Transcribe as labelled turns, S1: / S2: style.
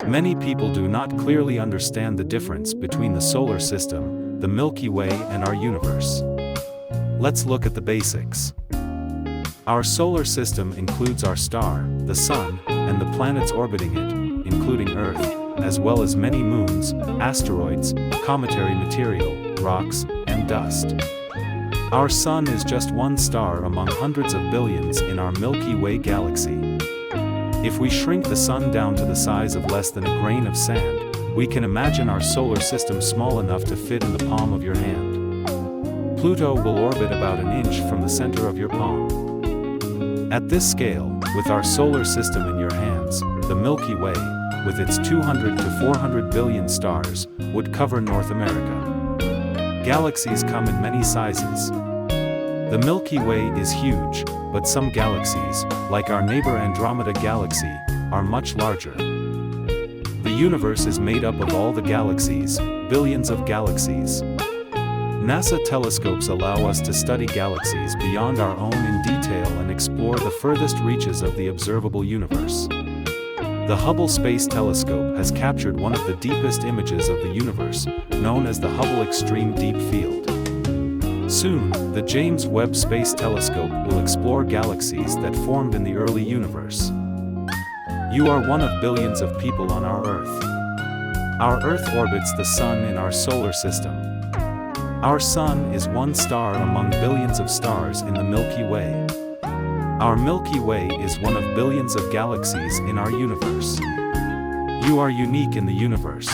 S1: Many people do not clearly understand the difference between the solar system, the Milky Way, and our universe. Let's look at the basics. Our solar system includes our star, the Sun, and the planets orbiting it, including Earth, as well as many moons, asteroids, cometary material, rocks, and dust. Our Sun is just one star among hundreds of billions in our Milky Way galaxy. If we shrink the Sun down to the size of less than a grain of sand, we can imagine our solar system small enough to fit in the palm of your hand. Pluto will orbit about an inch from the center of your palm. At this scale, with our solar system in your hands, the Milky Way, with its 200 to 400 billion stars, would cover North America. Galaxies come in many sizes. The Milky Way is huge, but some galaxies, like our neighbor Andromeda Galaxy, are much larger. The universe is made up of all the galaxies, billions of galaxies. NASA telescopes allow us to study galaxies beyond our own in detail and explore the furthest reaches of the observable universe. The Hubble Space Telescope has captured one of the deepest images of the universe, known as the Hubble Extreme Deep Field. Soon, the James Webb Space Telescope will explore galaxies that formed in the early universe. You are one of billions of people on our Earth. Our Earth orbits the Sun in our solar system. Our Sun is one star among billions of stars in the Milky Way. Our Milky Way is one of billions of galaxies in our universe. You are unique in the universe.